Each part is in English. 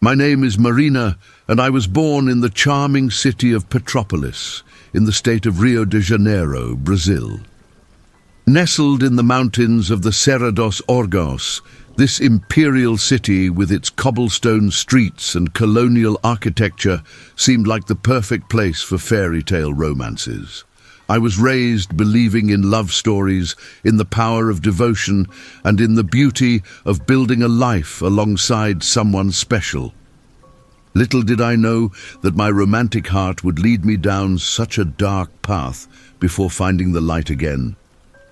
My name is Marina, and I was born in the charming city of Petropolis, in the state of Rio de Janeiro, Brazil. Nestled in the mountains of the Serra dos Orgãos, this imperial city with its cobblestone streets and colonial architecture seemed like the perfect place for fairy tale romances. I was raised believing in love stories, in the power of devotion, and in the beauty of building a life alongside someone special. Little did I know that my romantic heart would lead me down such a dark path before finding the light again.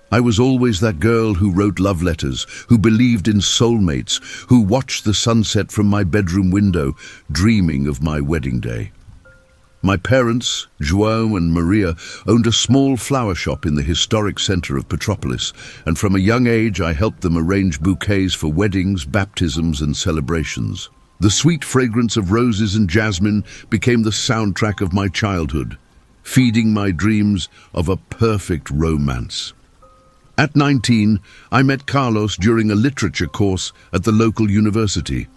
I was always that girl who wrote love letters, who believed in soulmates, who watched the sunset from my bedroom window, dreaming of my wedding day. My parents, João and Maria, owned a small flower shop in the historic center of Petropolis, and from a young age I helped them arrange bouquets for weddings, baptisms, and celebrations. The sweet fragrance of roses and jasmine became the soundtrack of my childhood, feeding my dreams of a perfect romance. At 19, I met Carlos during a literature course at the local university.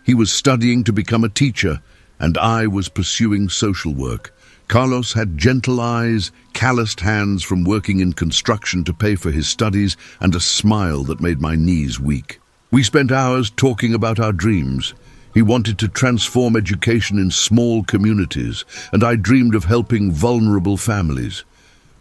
He was studying to become a teacher, and I was pursuing social work. Carlos had gentle eyes, calloused hands from working in construction to pay for his studies, and a smile that made my knees weak. We spent hours talking about our dreams. He wanted to transform education in small communities, and I dreamed of helping vulnerable families.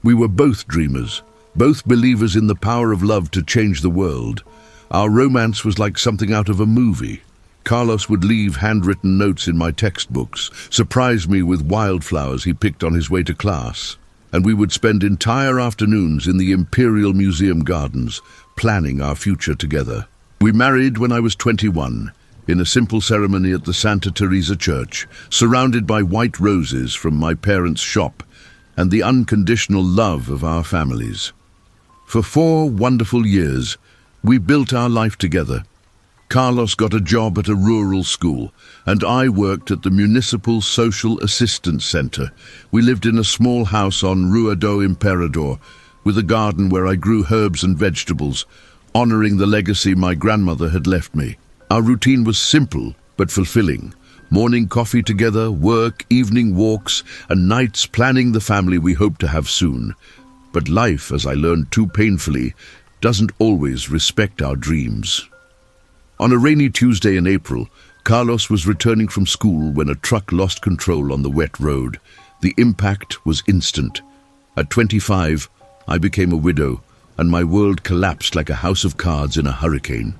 We were both dreamers, both believers in the power of love to change the world. Our romance was like something out of a movie. Carlos would leave handwritten notes in my textbooks, surprise me with wildflowers he picked on his way to class, and we would spend entire afternoons in the Imperial Museum gardens, planning our future together. We married when I was 21, in a simple ceremony at the Santa Teresa Church, surrounded by white roses from my parents' shop and the unconditional love of our families. For 4 wonderful years, we built our life together. Carlos got a job at a rural school, and I worked at the Municipal Social Assistance Center. We lived in a small house on Rua do Imperador, with a garden where I grew herbs and vegetables, honoring the legacy my grandmother had left me. Our routine was simple but fulfilling. Morning coffee together, work, evening walks, and nights planning the family we hoped to have soon. But life, as I learned too painfully, doesn't always respect our dreams. On a rainy Tuesday in April, Carlos was returning from school when a truck lost control on the wet road. The impact was instant. At 25, I became a widow, and my world collapsed like a house of cards in a hurricane.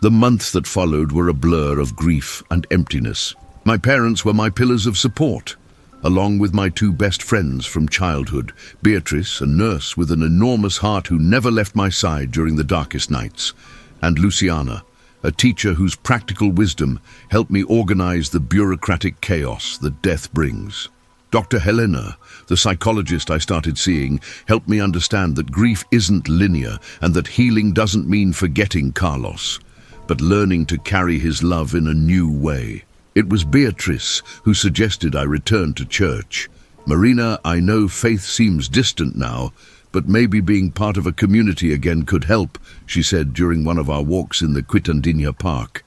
The months that followed were a blur of grief and emptiness. My parents were my pillars of support, along with my 2 best friends from childhood, Beatrice, a nurse with an enormous heart who never left my side during the darkest nights, and Luciana, a teacher whose practical wisdom helped me organize the bureaucratic chaos that death brings. Dr. Helena, the psychologist I started seeing, helped me understand that grief isn't linear and that healing doesn't mean forgetting Carlos, but learning to carry his love in a new way. It was Beatrice who suggested I return to church. Marina, I know faith seems distant now, but maybe being part of a community again could help, she said during one of our walks in the Quitandinha Park.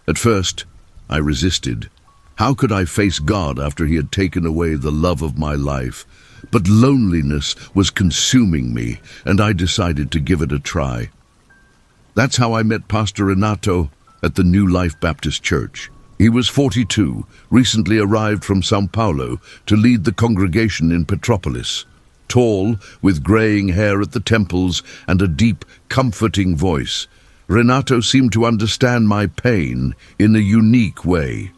At first, I resisted. How could I face God after he had taken away the love of my life? But loneliness was consuming me, and I decided to give it a try. That's how I met Pastor Renato at the New Life Baptist Church. He was 42, recently arrived from São Paulo to lead the congregation in Petropolis. Tall, with graying hair at the temples and a deep, comforting voice, Renato seemed to understand my pain in a unique way.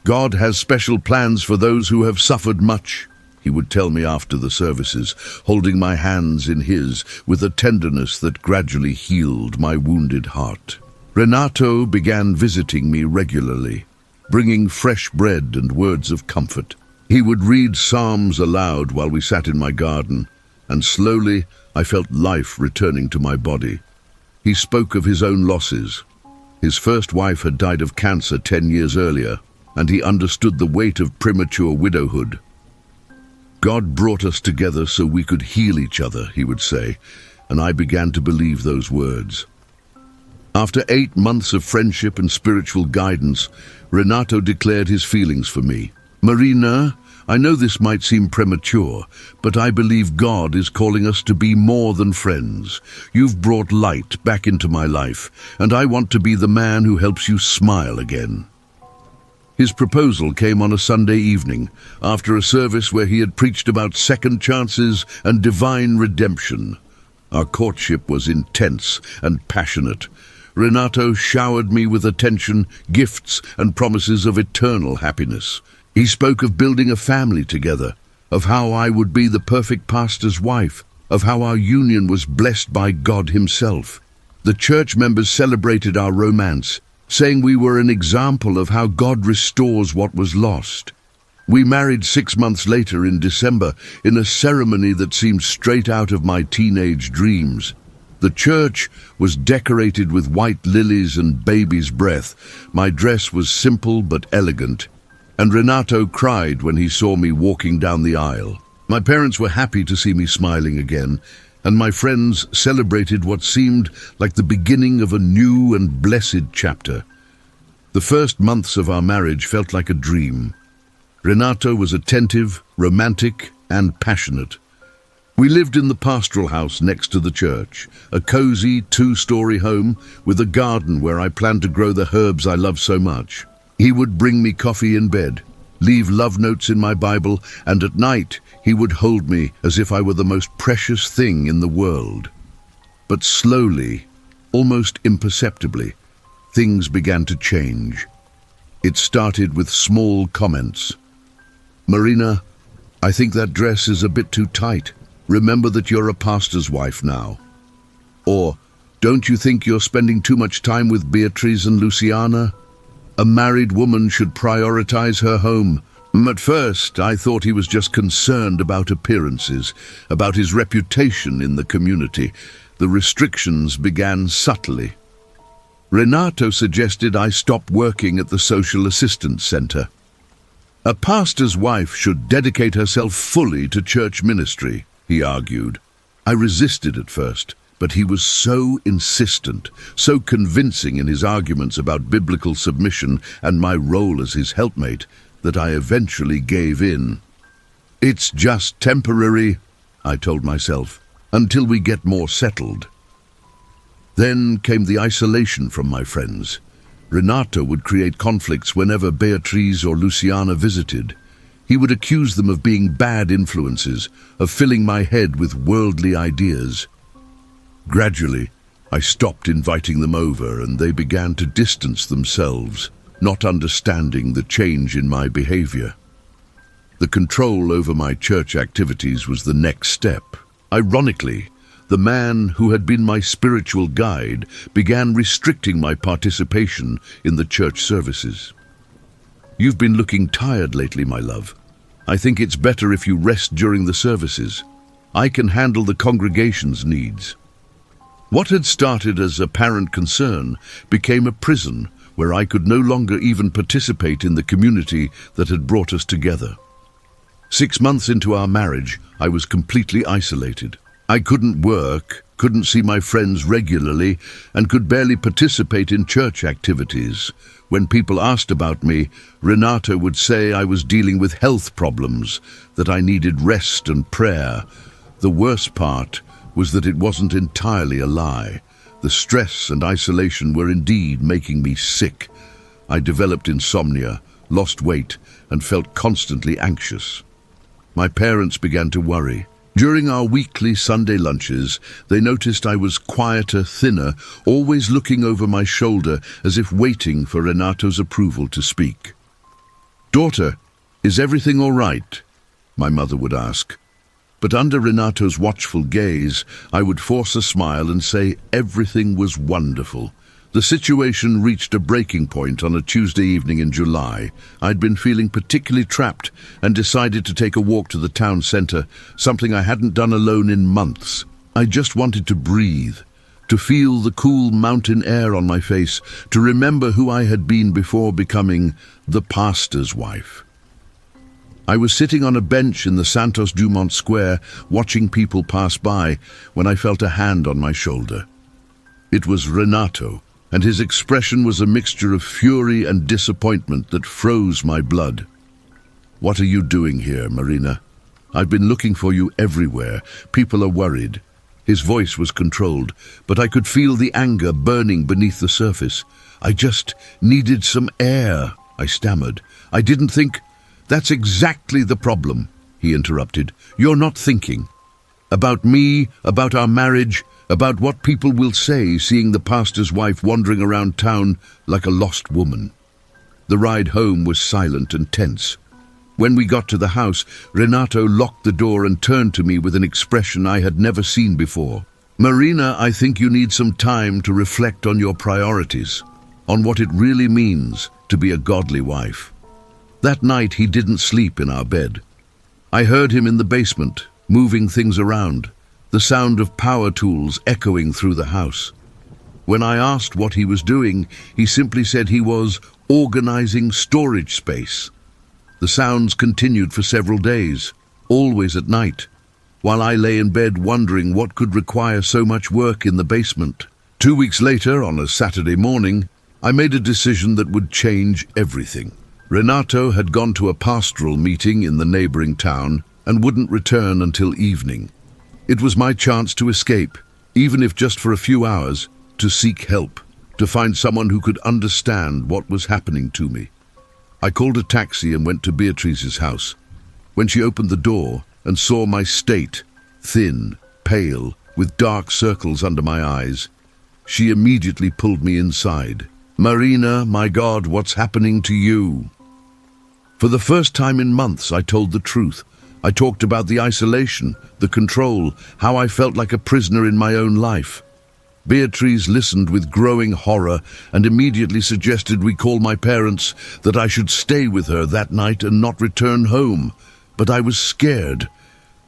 God has special plans for those who have suffered much, he would tell me after the services, holding my hands in his with a tenderness that gradually healed my wounded heart. Renato began visiting me regularly, bringing fresh bread and words of comfort. He would read psalms aloud while we sat in my garden, and slowly I felt life returning to my body. He spoke of his own losses. His first wife had died of cancer 10 years earlier, and he understood the weight of premature widowhood. God brought us together so we could heal each other, he would say, and I began to believe those words. After 8 months of friendship and spiritual guidance, Renato declared his feelings for me. "Marina, I know this might seem premature, but I believe God is calling us to be more than friends. You've brought light back into my life, and I want to be the man who helps you smile again." His proposal came on a Sunday evening, after a service where he had preached about second chances and divine redemption. Our courtship was intense and passionate. Renato showered me with attention, gifts, and promises of eternal happiness. He spoke of building a family together, of how I would be the perfect pastor's wife, of how our union was blessed by God himself. The church members celebrated our romance, saying we were an example of how God restores what was lost. We married 6 months later in December in a ceremony that seemed straight out of my teenage dreams. The church was decorated with white lilies and baby's breath. My dress was simple but elegant, and Renato cried when he saw me walking down the aisle. My parents were happy to see me smiling again, and my friends celebrated what seemed like the beginning of a new and blessed chapter. The first months of our marriage felt like a dream. Renato was attentive, romantic, and passionate. We lived in the pastoral house next to the church, a cozy 2-story home with a garden where I planned to grow the herbs I love so much. He would bring me coffee in bed, leave love notes in my Bible, and at night he would hold me as if I were the most precious thing in the world. But slowly, almost imperceptibly, things began to change. It started with small comments. "Marina, I think that dress is a bit too tight. Remember that you're a pastor's wife now." Or, "Don't you think you're spending too much time with Beatrice and Luciana? A married woman should prioritize her home." At first, I thought he was just concerned about appearances, about his reputation in the community. The restrictions began subtly. Renato suggested I stop working at the social assistance center. "A pastor's wife should dedicate herself fully to church ministry," he argued. I resisted at first, but he was so insistent, so convincing in his arguments about biblical submission and my role as his helpmate, that I eventually gave in. "It's just temporary," I told myself, "until we get more settled." Then came the isolation from my friends. Renato would create conflicts whenever Beatrice or Luciana visited. He would accuse them of being bad influences, of filling my head with worldly ideas. Gradually, I stopped inviting them over, and they began to distance themselves, not understanding the change in my behavior. The control over my church activities was the next step. Ironically, the man who had been my spiritual guide began restricting my participation in the church services. "You've been looking tired lately, my love. I think it's better if you rest during the services. I can handle the congregation's needs." What had started as apparent concern became a prison where I could no longer even participate in the community that had brought us together. 6 months into our marriage, I was completely isolated. I couldn't work, couldn't see my friends regularly, and could barely participate in church activities. When people asked about me, Renato would say I was dealing with health problems, that I needed rest and prayer. The worst part was that it wasn't entirely a lie. The stress and isolation were indeed making me sick. I developed insomnia, lost weight, and felt constantly anxious. My parents began to worry. During our weekly Sunday lunches, they noticed I was quieter, thinner, always looking over my shoulder as if waiting for Renato's approval to speak. "Daughter, is everything all right?" my mother would ask. But under Renato's watchful gaze, I would force a smile and say everything was wonderful. The situation reached a breaking point on a Tuesday evening in July. I'd been feeling particularly trapped and decided to take a walk to the town centre, something I hadn't done alone in months. I just wanted to breathe, to feel the cool mountain air on my face, to remember who I had been before becoming the pastor's wife. I was sitting on a bench in the Santos Dumont Square, watching people pass by, when I felt a hand on my shoulder. It was Renato. and his expression was a mixture of fury and disappointment that froze my blood. "What are you doing here, Marina? I've been looking for you everywhere. People are worried." His voice was controlled, but I could feel the anger burning beneath the surface. "I just needed some air," I stammered. "I didn't think—" "That's exactly the problem," he interrupted. "You're not thinking. About me, about our marriage, about what people will say seeing the pastor's wife wandering around town like a lost woman." The ride home was silent and tense. When we got to the house, Renato locked the door and turned to me with an expression I had never seen before. "Marina, I think you need some time to reflect on your priorities, on what it really means to be a godly wife." That night he didn't sleep in our bed. I heard him in the basement, moving things around, the sound of power tools echoing through the house. When I asked what he was doing, he simply said he was organizing storage space. The sounds continued for several days, always at night, while I lay in bed wondering what could require so much work in the basement. 2 weeks later, on a Saturday morning, I made a decision that would change everything. Renato had gone to a pastoral meeting in the neighboring town and wouldn't return until evening. It was my chance to escape, even if just for a few hours, to seek help, to find someone who could understand what was happening to me. I called a taxi and went to Beatrice's house. When she opened the door and saw my state, thin, pale, with dark circles under my eyes, she immediately pulled me inside. "Marina, my God, what's happening to you?" For the first time in months, I told the truth. I talked about the isolation, the control, how I felt like a prisoner in my own life. Beatrice listened with growing horror and immediately suggested we call my parents, that I should stay with her that night and not return home. But I was scared.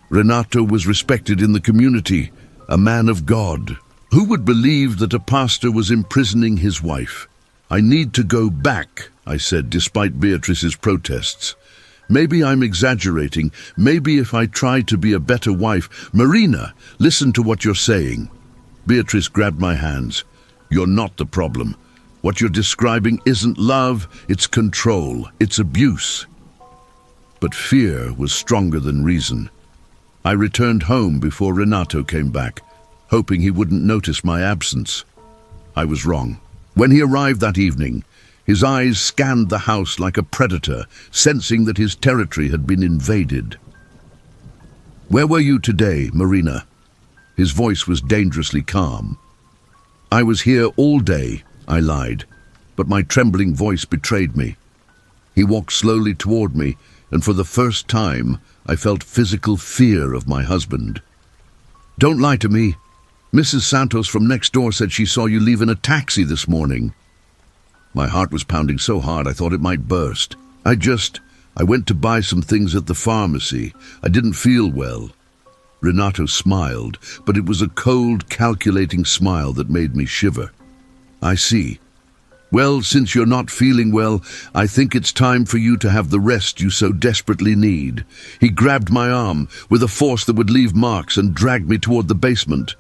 Renato was respected in the community, a man of God. Who would believe that a pastor was imprisoning his wife? "I need to go back," I said, despite Beatrice's protests. "Maybe I'm exaggerating. Maybe if I try to be a better wife—" "Marina, listen to what you're saying." Beatrice grabbed my hands. "You're not the problem. What you're describing isn't love, it's control, it's abuse." But fear was stronger than reason. I returned home before Renato came back, hoping he wouldn't notice my absence. I was wrong. When he arrived that evening, his eyes scanned the house like a predator, sensing that his territory had been invaded. "Where were you today, Marina?" His voice was dangerously calm. "I was here all day," I lied, but my trembling voice betrayed me. He walked slowly toward me, and for the first time, I felt physical fear of my husband. "Don't lie to me. Mrs. Santos from next door said she saw you leave in a taxi this morning." My heart was pounding so hard I thought it might burst. I went to buy some things at the pharmacy. I didn't feel well." Renato smiled, but it was a cold, calculating smile that made me shiver. "I see. Well, since you're not feeling well, I think it's time for you to have the rest you so desperately need." He grabbed my arm with a force that would leave marks and dragged me toward the basement.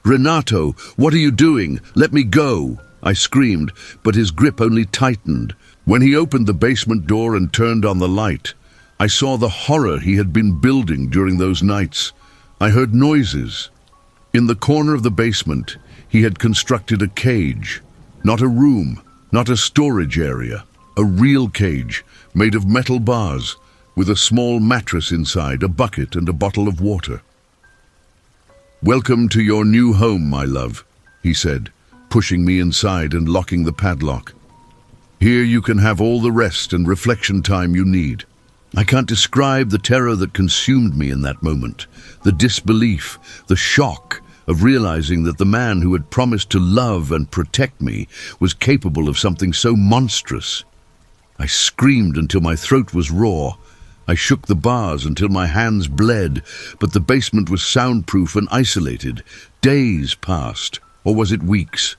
"Renato, what are you doing? Let me go!" I screamed, but his grip only tightened. When he opened the basement door and turned on the light, I saw the horror he had been building during those nights. I heard noises. In the corner of the basement, he had constructed a cage. Not a room, not a storage area. A real cage, made of metal bars, with a small mattress inside, a bucket and a bottle of water. "Welcome to your new home, my love," he said, pushing me inside and locking the padlock. "Here you can have all the rest and reflection time you need." I can't describe the terror that consumed me in that moment, the disbelief, the shock of realizing that the man who had promised to love and protect me was capable of something so monstrous. I screamed until my throat was raw. I shook the bars until my hands bled, but the basement was soundproof and isolated. Days passed, or was it weeks?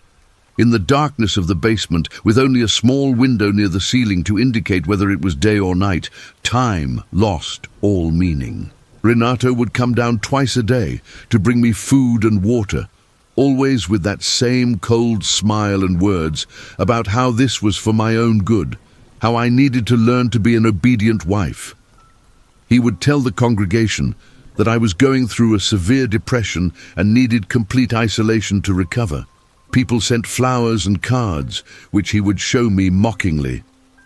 In the darkness of the basement, with only a small window near the ceiling to indicate whether it was day or night, time lost all meaning. Renato would come down twice a day to bring me food and water. always with that same cold smile and words about how this was for my own good, how I needed to learn to be an obedient wife. He would tell the congregation that I was going through a severe depression and needed complete isolation to recover. People sent flowers and cards, which he would show me mockingly.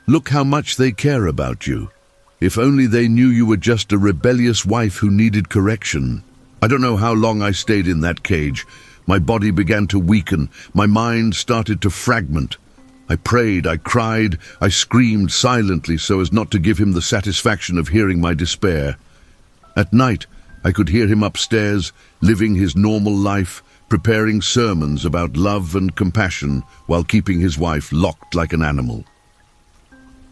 Look how much they care about you. If only they knew you were just a rebellious wife who needed correction. I don't know how long I stayed in that cage. My body began to weaken. My mind started to fragment. I prayed, I cried, I screamed silently so as not to give him the satisfaction of hearing my despair. At night, I could hear him upstairs, living his normal life, preparing sermons about love and compassion while keeping his wife locked like an animal.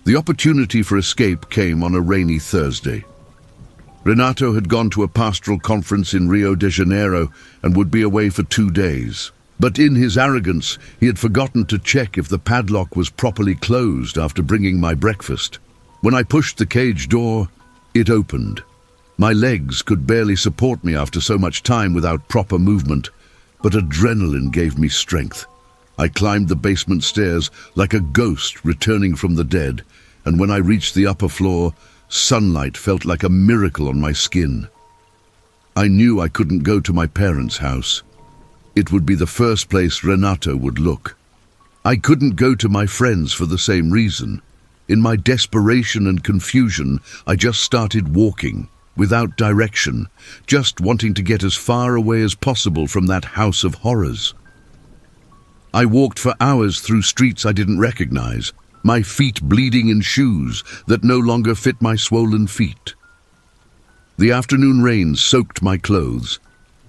The opportunity for escape came on a rainy Thursday. Renato had gone to a pastoral conference in Rio de Janeiro and would be away for 2 days. But in his arrogance, he had forgotten to check if the padlock was properly closed after bringing my breakfast. When I pushed the cage door, it opened. My legs could barely support me after so much time without proper movement, but adrenaline gave me strength. I climbed the basement stairs like a ghost returning from the dead, and when I reached the upper floor, sunlight felt like a miracle on my skin. I knew I couldn't go to my parents' house. It would be the first place Renato would look. I couldn't go to my friends for the same reason. In my desperation and confusion, I just started walking, without direction, just wanting to get as far away as possible from that house of horrors. I walked for hours through streets I didn't recognize, my feet bleeding in shoes that no longer fit my swollen feet. The afternoon rain soaked my clothes,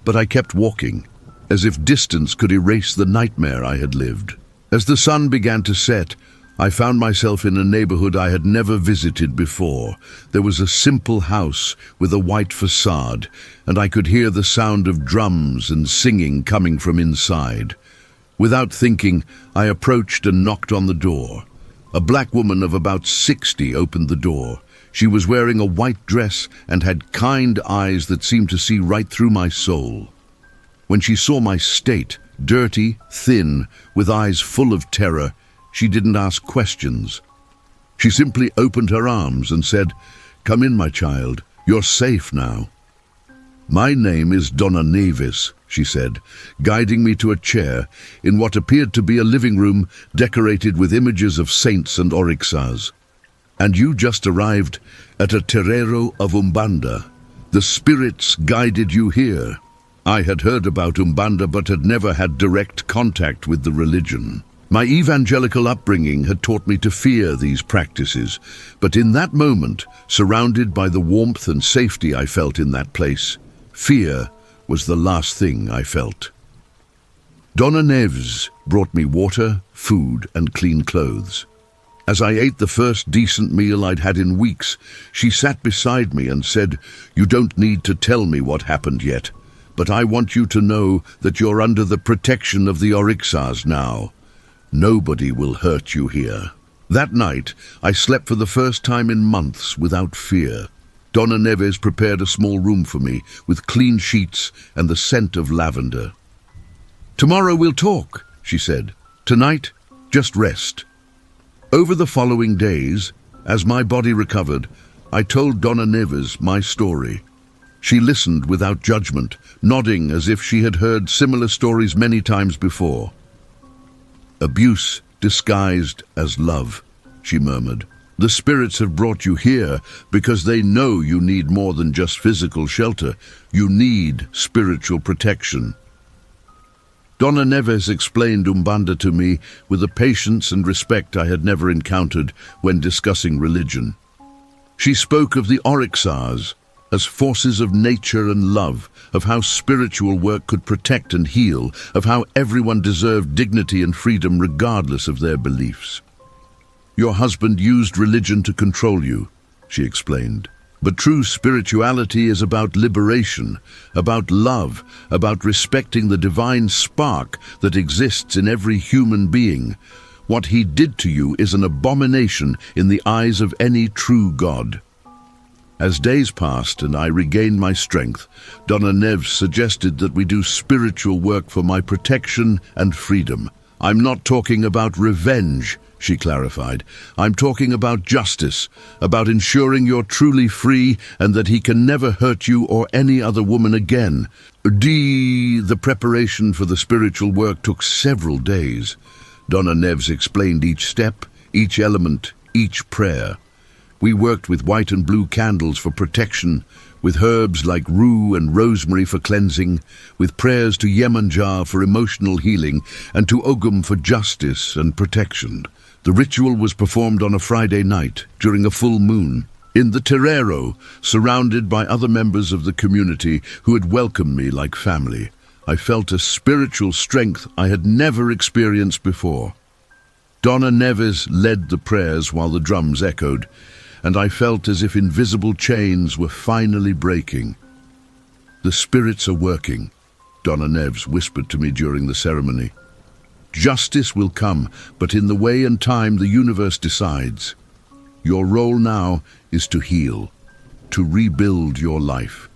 but I kept walking, as if distance could erase the nightmare I had lived. As the sun began to set, I found myself in a neighborhood I had never visited before. There was a simple house with a white facade, and I could hear the sound of drums and singing coming from inside. Without thinking, I approached and knocked on the door. A black woman of about 60 opened the door. She was wearing a white dress and had kind eyes that seemed to see right through my soul. When she saw my state, dirty, thin, with eyes full of terror, she didn't ask questions. She simply opened her arms and said, "Come in, my child. You're safe now." "My name is Donna Neves," she said, guiding me to a chair in what appeared to be a living room decorated with images of saints and orixás. "And you just arrived at a terreiro of Umbanda. The spirits guided you here." I had heard about Umbanda but had never had direct contact with the religion. My evangelical upbringing had taught me to fear these practices, but in that moment, surrounded by the warmth and safety I felt in that place, fear was the last thing I felt. Donna Neves brought me water, food, and clean clothes. As I ate the first decent meal I'd had in weeks, she sat beside me and said, "You don't need to tell me what happened yet, but I want you to know that you're under the protection of the orixás now. Nobody will hurt you here." That night, I slept for the first time in months without fear. Donna Neves prepared a small room for me with clean sheets and the scent of lavender. "Tomorrow we'll talk," she said. "Tonight, just rest." Over the following days, as my body recovered, I told Donna Neves my story. She listened without judgment, nodding as if she had heard similar stories many times before. "Abuse disguised as love," she murmured. "The spirits have brought you here because they know you need more than just physical shelter. You need spiritual protection." Donna Neves explained Umbanda to me with a patience and respect I had never encountered when discussing religion. She spoke of the orixás as forces of nature and love, of how spiritual work could protect and heal, of how everyone deserved dignity and freedom regardless of their beliefs. "Your husband used religion to control you," she explained. "But true spirituality is about liberation, about love, about respecting the divine spark that exists in every human being. What he did to you is an abomination in the eyes of any true God." As days passed and I regained my strength, Donna Neves suggested that we do spiritual work for my protection and freedom. I'm not talking about revenge, she clarified. I'm talking about justice, about ensuring you're truly free and that he can never hurt you or any other woman again. The preparation for the spiritual work took several days. Donna Neves explained each step, each element, each prayer. We worked with white and blue candles for protection, with herbs like rue and rosemary for cleansing, with prayers to Yemanjá for emotional healing, and to Ogum for justice and protection. The ritual was performed on a Friday night, during a full moon, in the terreiro, surrounded by other members of the community who had welcomed me like family. I felt a spiritual strength I had never experienced before. Donna Neves led the prayers while the drums echoed, and I felt as if invisible chains were finally breaking. The spirits are working, Donna Neves whispered to me during the ceremony. Justice will come, but in the way and time the universe decides. Your role now is to heal, to rebuild your life,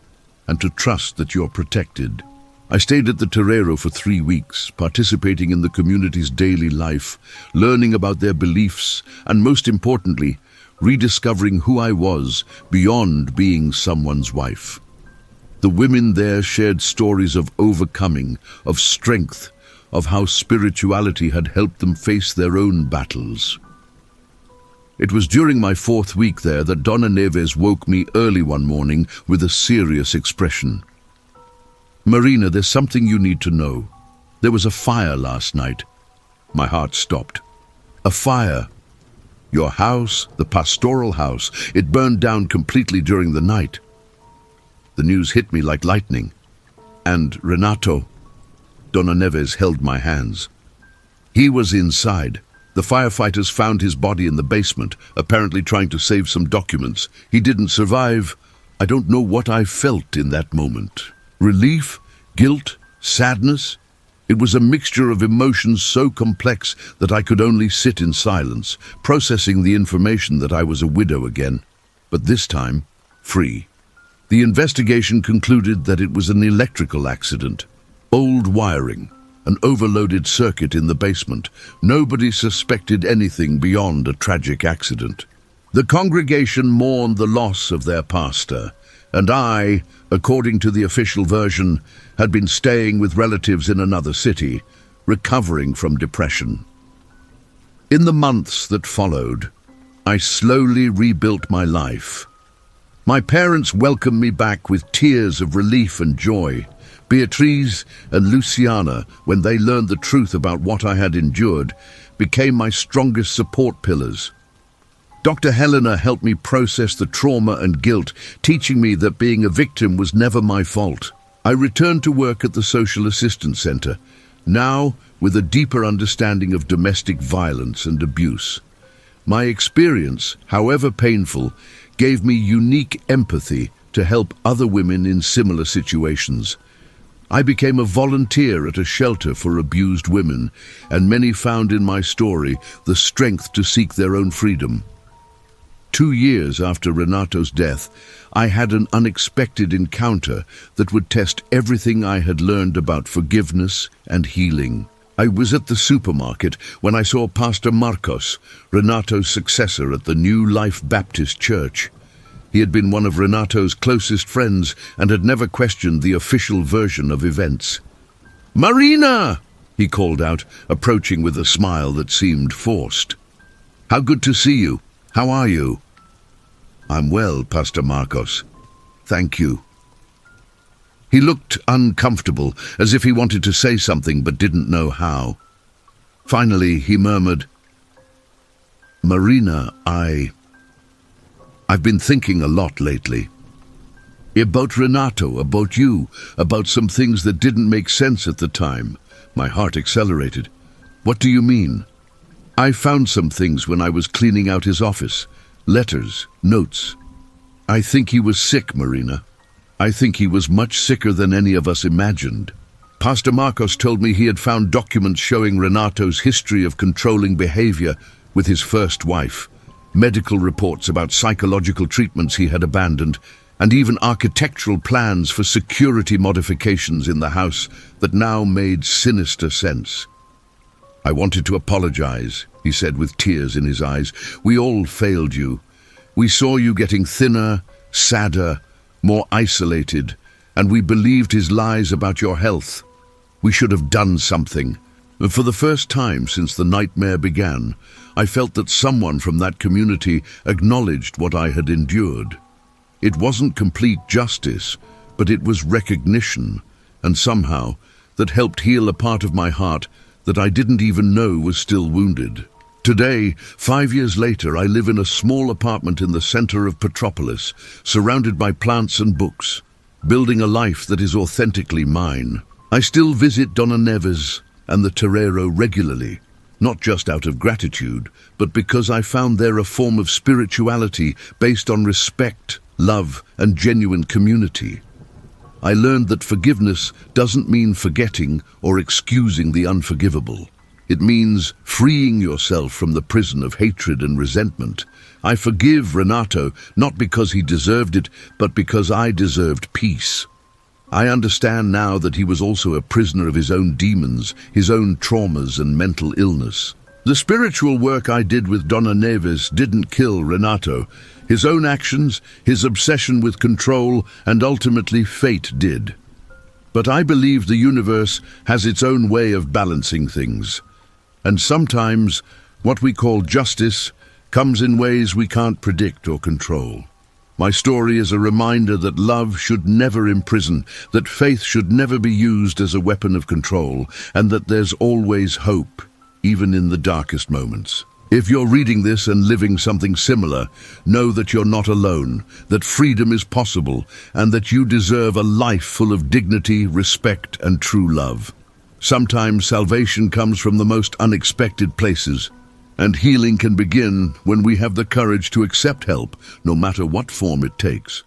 and to trust that you're protected. I stayed at the terreiro for 3 weeks, participating in the community's daily life, learning about their beliefs, and most importantly, rediscovering who I was beyond being someone's wife. The women there shared stories of overcoming, of strength, of how spirituality had helped them face their own battles. It was during my 4th week there that Donna Neves woke me early one morning with a serious expression. "Marina, there's something you need to know. There was a fire last night." My heart stopped. "A fire? Your house, the pastoral house, it burned down completely during the night." The news hit me like lightning. "And Renato," Donna Neves held my hands. "He was inside. The firefighters found his body in the basement, apparently trying to save some documents. He didn't survive." I don't know what I felt in that moment. Relief, guilt, sadness. It was a mixture of emotions so complex that I could only sit in silence, processing the information that I was a widow again, but this time, free. The investigation concluded that it was an electrical accident. Old wiring, an overloaded circuit in the basement. Nobody suspected anything beyond a tragic accident. The congregation mourned the loss of their pastor, and I, according to the official version, had been staying with relatives in another city, recovering from depression. In the months that followed, I slowly rebuilt my life. My parents welcomed me back with tears of relief and joy. Beatriz and Luciana, when they learned the truth about what I had endured, became my strongest support pillars. Dr. Helena helped me process the trauma and guilt, teaching me that being a victim was never my fault. I returned to work at the Social Assistance Center, now with a deeper understanding of domestic violence and abuse. My experience, however painful, gave me unique empathy to help other women in similar situations. I became a volunteer at a shelter for abused women, and many found in my story the strength to seek their own freedom. 2 years after Renato's death, I had an unexpected encounter that would test everything I had learned about forgiveness and healing. I was at the supermarket when I saw Pastor Marcos, Renato's successor at the New Life Baptist Church. He had been one of Renato's closest friends and had never questioned the official version of events. "Marina!" he called out, approaching with a smile that seemed forced. "How good to see you. How are you?" "I'm well, Pastor Marcos. Thank you." He looked uncomfortable, as if he wanted to say something but didn't know how. Finally, he murmured, "Marina, I've been thinking a lot lately. About Renato, about you, about some things that didn't make sense at the time." My heart accelerated. "What do you mean?" "I found some things when I was cleaning out his office. Letters, notes. I think he was sick, Marina. I think he was much sicker than any of us imagined. Pastor Marcos told me he had found documents showing Renato's history of controlling behavior with his first wife. medical reports about psychological treatments he had abandoned, and even architectural plans for security modifications in the house that now made sinister sense. "I wanted to apologize," he said with tears in his eyes. "We all failed you. We saw you getting thinner, sadder, more isolated, and we believed his lies about your health. We should have done something." For the first time since the nightmare began, I felt that someone from that community acknowledged what I had endured. It wasn't complete justice, but it was recognition, and somehow that helped heal a part of my heart that I didn't even know was still wounded. Today, 5 years later, I live in a small apartment in the center of Petropolis, surrounded by plants and books, building a life that is authentically mine. I still visit Donna Neves and the Terreiro regularly, not just out of gratitude, but because I found there a form of spirituality based on respect, love, and genuine community. I learned that forgiveness doesn't mean forgetting or excusing the unforgivable. It means freeing yourself from the prison of hatred and resentment. I forgive Renato not because he deserved it, but because I deserved peace. I understand now that he was also a prisoner of his own demons, his own traumas and mental illness. The spiritual work I did with Donna Neves didn't kill Renato. His own actions, his obsession with control, and ultimately fate did. But I believe the universe has its own way of balancing things. And sometimes, what we call justice comes in ways we can't predict or control. My story is a reminder that love should never imprison, that faith should never be used as a weapon of control, and that there's always hope, even in the darkest moments. If you're reading this and living something similar, know that you're not alone, that freedom is possible, and that you deserve a life full of dignity, respect, and true love. Sometimes salvation comes from the most unexpected places, and healing can begin when we have the courage to accept help, no matter what form it takes.